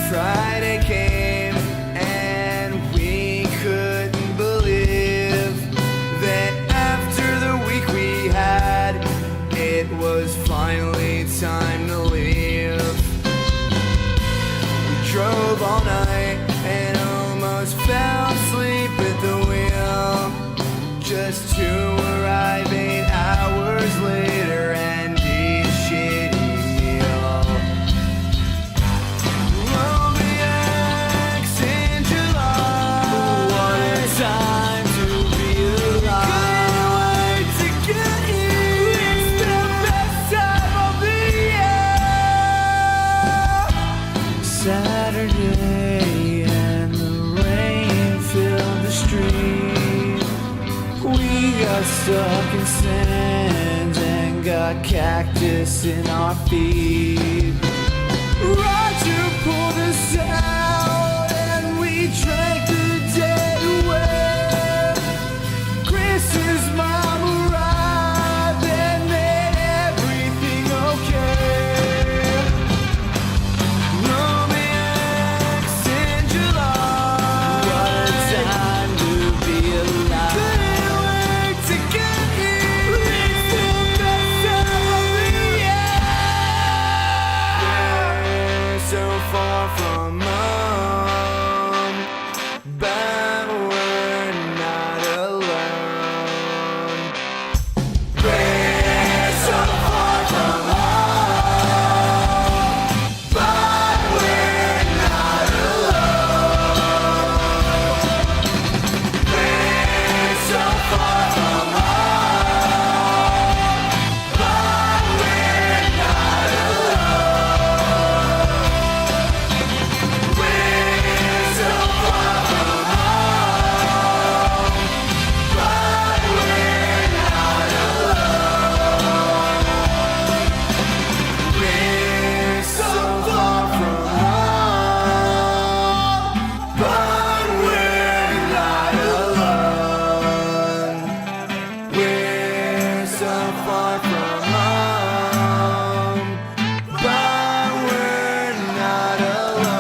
Friday came and we couldn't believe that after the week we had, it was finally time to leave. We drove all night and almost fell asleep at the wheel, just to arrive 8 hours later and be shitty. Romance in July. What a time to be alive. Couldn't wait to get here. It's the best time of the year. Saturday and the rain filled the street. We got stuck in sand and got cactus in our feet. Roger pulled us out and we drank the day away. Chris's mom arrived and made everything okay. Romance in July. What a time to be alive. Couldn't wait to get here. It's the best time of the year. We're so far from home, but we're not alone. We're so far from home, but we're not alone. We're so far from home, but we're not alone. We're so far from home, but we're not alone. We're so far from home, but we're not alone. We're so far from home, but we're not alone.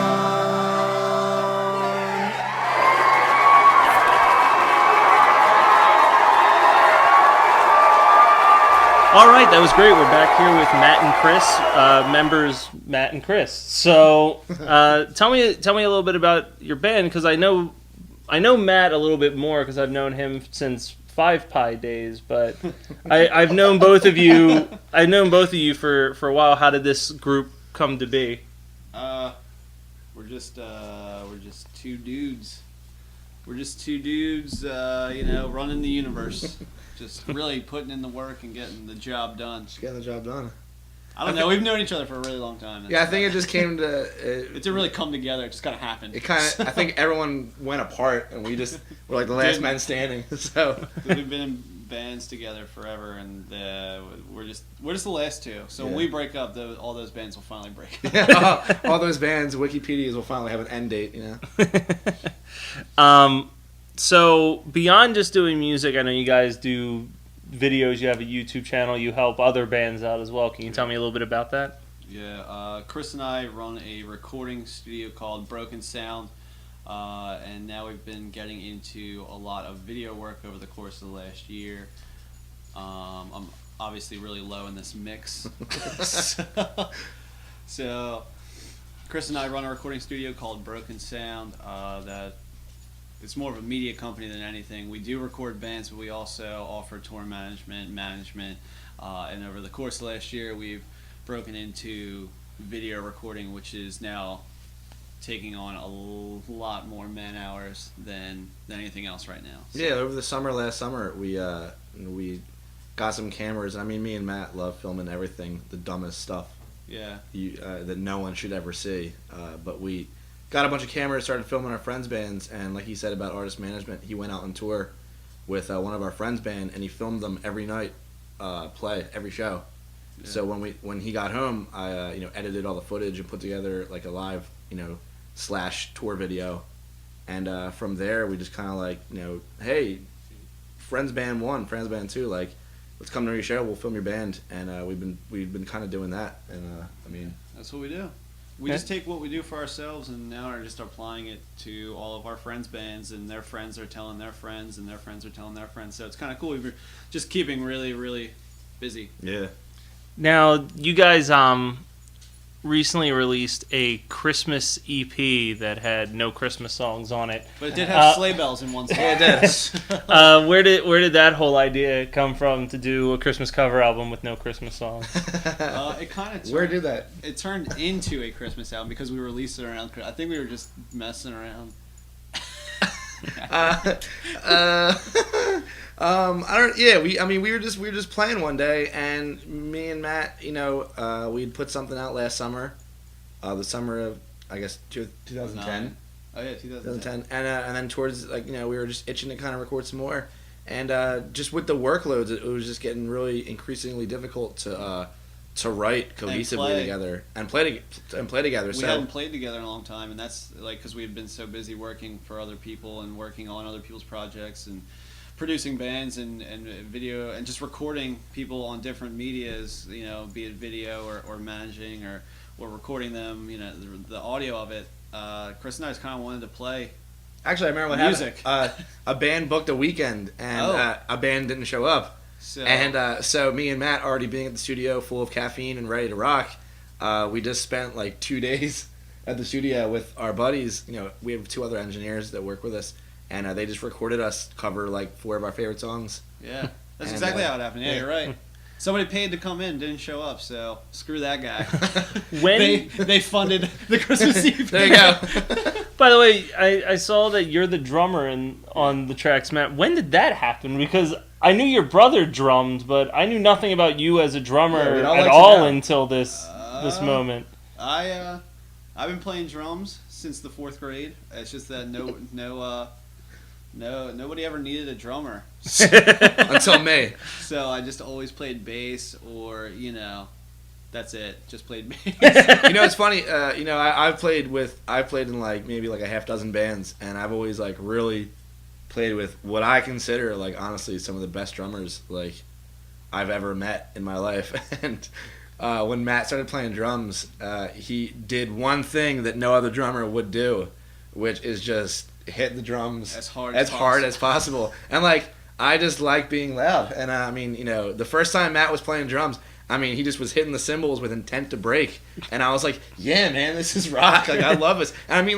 All right, that was great. We're back here with Matt and Chris, members Matt and Chris. So, tell me a little bit about your band, because I know Matt a little bit more because I've known him since Five Pie days. But I've known both of you. I've known both of you for a while. How did this group come to be? We're just two dudes. We're just two dudes, running the universe. Just really putting in the work and getting the job done. Just getting the job done. I don't know. We've known each other for a really long time. Yeah, I think it just came to. It didn't really come together. It just kind of happened. It kind of. I think everyone went apart, and we're like the last men standing. So we've been in bands together forever, and we're just the last two. So when we break up, all those bands will finally break up. Yeah, all those bands, Wikipedias will finally have an end date. You know. So beyond just doing music, I know you guys do videos. You have a YouTube channel. You help other bands out as well. Can you tell me a little bit about that? Yeah, Chris and I run a recording studio called Broken Sound, and now we've been getting into a lot of video work over the course of the last year. I'm obviously really low in this mix. So Chris and I run a recording studio called Broken Sound that it's more of a media company than anything. We do record bands, but we also offer tour management, and over the course of last year, we've broken into video recording, which is now taking on a lot more man hours than anything else right now. So. Yeah, over the last summer, we got some cameras. I mean, me and Matt love filming everything, the dumbest stuff. Yeah. That no one should ever see. But we got a bunch of cameras, started filming our friends' bands, and like he said about artist management, he went out on tour with one of our friends' band, and he filmed them every night, play every show. Yeah. So when he got home, I edited all the footage and put together like a live / tour video, and from there we just kind of like hey, friends band 1, friends band 2, like let's come to your show, we'll film your band, and we've been kind of doing that, and I mean that's what we do. we just take what we do for ourselves and now are just applying it to all of our friends' bands, and their friends are telling their friends, and their friends are telling their friends. So it's kind of cool. We're just keeping really, really busy. Yeah. Now, you guys recently released a Christmas EP that had no Christmas songs on it. But it did have sleigh bells in one song. Yeah, it did. Where did that whole idea come from to do a Christmas cover album with no Christmas songs? It kind of Where did that? It turned into a Christmas album because we released it around. I think we were just messing around. I don't. Yeah, we were just playing one day, and me and Matt, we'd put something out last summer, the summer of I guess 2010. Oh yeah, 2010. And then towards we were just itching to kind of record some more, and just with the workloads, it was just getting really increasingly difficult to write cohesively together and play together. We hadn't played together in a long time, and that's because we had been so busy working for other people and working on other people's projects and producing bands and video and just recording people on different medias, be it video or managing or recording them, the audio of it. Chris and I just kind of wanted to play. Actually, I remember what music. happened. A band booked a weekend, and a band didn't show up. So me and Matt, already being at the studio full of caffeine and ready to rock, we just spent like 2 days at the studio with our buddies. We have 2 other engineers that work with us, and they just recorded us cover like 4 of our favorite songs. Yeah, that's exactly how it happened. Yeah, you're right. Somebody paid to come in, didn't show up, so screw that guy. When they funded the Christmas Eve. There you go. By the way, I saw that you're the drummer on the tracks, Matt. When did that happen? Because I knew your brother drummed, but I knew nothing about you as a drummer at all until this moment. I've been playing drums since the 4th grade. It's just that nobody ever needed a drummer Until me. So I just always played bass, or that's it. Just played bass. It's funny. I've played in like maybe like a half dozen bands, and I've always like really played with what I consider like honestly some of the best drummers like I've ever met in my life. And when Matt started playing drums, he did one thing that no other drummer would do, which is just hit the drums as hard as possible. And like I just like being loud. And the first time Matt was playing drums, he just was hitting the cymbals with intent to break. And I was like, yeah, man, this is rock. Like I love this. And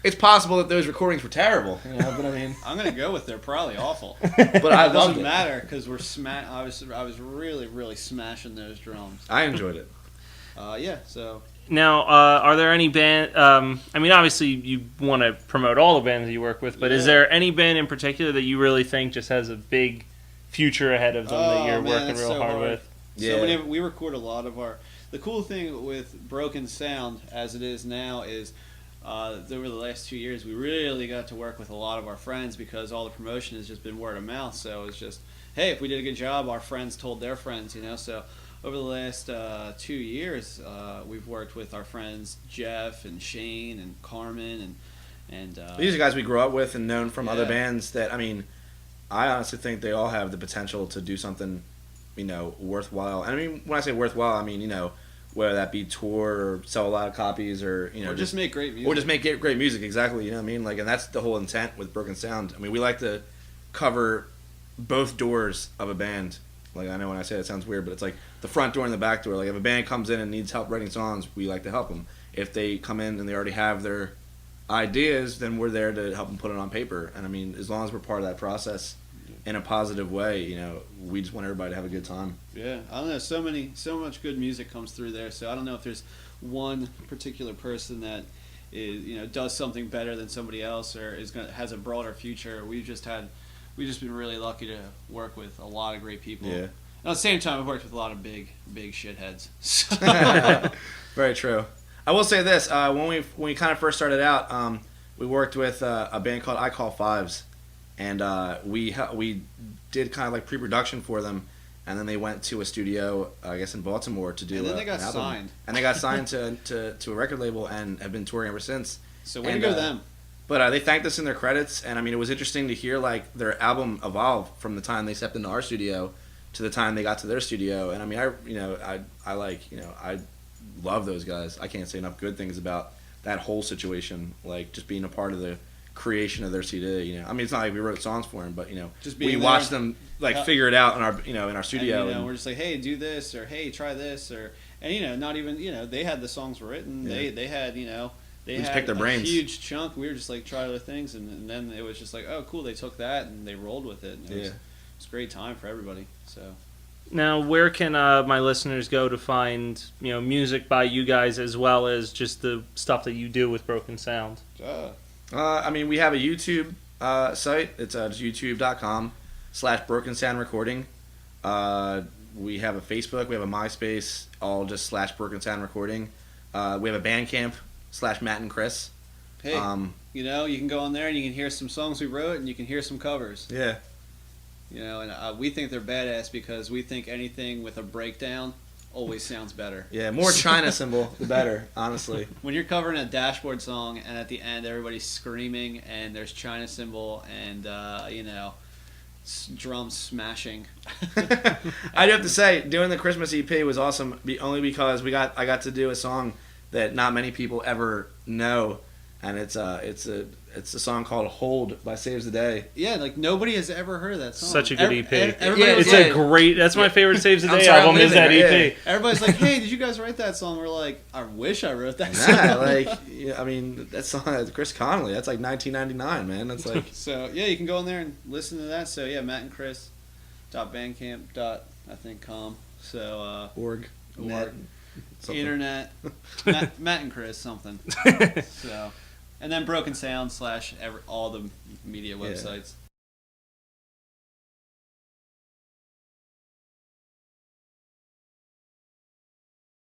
it's possible that those recordings were terrible, but I'm gonna go with they're probably awful. But I it loved doesn't it. matter because I was really, really smashing those drums. I enjoyed it. So Now, are there any band? Obviously, you want to promote all the bands that you work with, but is there any band in particular that you really think just has a big future ahead of them that you're working real so hard with? Yeah. So we record a lot of our. The cool thing with Broken Sound, as it is now, is over the last 2 years we really got to work with a lot of our friends because all the promotion has just been word of mouth. So it's just, hey, if we did a good job, our friends told their friends, So over the last 2 years, we've worked with our friends Jeff and Shane and Carmen and these are guys we grew up with and known from other bands that I honestly think they all have the potential to do something, worthwhile. And when I say worthwhile, whether that be tour or sell a lot of copies or just make great music. Or just make great music, exactly. And that's the whole intent with Broken Sound. We like to cover both doors of a band. Like I know when I say that it sounds weird, but it's like the front door and the back door. Like if a band comes in and needs help writing songs, we like to help them. If they come in and they already have their ideas, then we're there to help them put it on paper. And as long as we're part of that process in a positive way, we just want everybody to have a good time. Yeah, I don't know. So much good music comes through there. So I don't know if there's one particular person that is, does something better than somebody else or has a broader future. We've just been really lucky to work with a lot of great people. Yeah. And at the same time, I've worked with a lot of big shitheads. So. Very true. I will say this: when we kind of first started out, we worked with a band called I Call Fives, and we did kind of like pre-production for them, and then they went to a studio, I guess in Baltimore, to do. And then they got an album. signed. And they got signed to a record label and have been touring ever since. So way to go them. But they thanked us in their credits, and it was interesting to hear like their album evolve from the time they stepped into our studio to the time they got to their studio. And I love those guys. I can't say enough good things about that whole situation. Like just being a part of the creation of their CD. You know, I mean, it's not like we wrote songs for them, but you know, Just we being watched there. them like figure it out in our in our studio. And, we're just like, hey, do this, or hey, try this, or and not even they had the songs written. Yeah. They had they We just had picked their brains. a huge chunk. We were just like try other things, and then it was just like, oh, cool. They took that and they rolled with it. And it was a great time for everybody. So. Now, where can my listeners go to find music by you guys as well as just the stuff that you do with Broken Sound? I mean, we have a YouTube site. It's just youtube.com/Broken Sound Recording. We have a Facebook. We have a MySpace, all just /Broken Sound Recording. We have a Bandcamp /Matt and Chris. Hey, you can go on there and you can hear some songs we wrote and you can hear some covers. Yeah. And we think they're badass because we think anything with a breakdown always sounds better. Yeah, more China symbol, the better, honestly. When you're covering a dashboard song and at the end everybody's screaming and there's China symbol and, drums smashing. I do have to say, doing the Christmas EP was awesome, only because I got to do a song that not many people ever know, and it's a song called "Hold" by Saves the Day. Yeah, like nobody has ever heard of that song. Such a good EP. Everybody It's a great. That's my favorite Saves the I'm Day sorry, album. I'm Is that leaving EP? it, Everybody's like, "Hey, did you guys write that song?" We're like, "I wish I wrote that song." I mean, that song, Chris Connolly. That's like 1999, man. That's like. So yeah, you can go in there and listen to that. So yeah, Matt and Chris. .bandcamp.com. So org. net, Something. internet, Matt and Chris something. So, and then Broken Sound / all the media websites.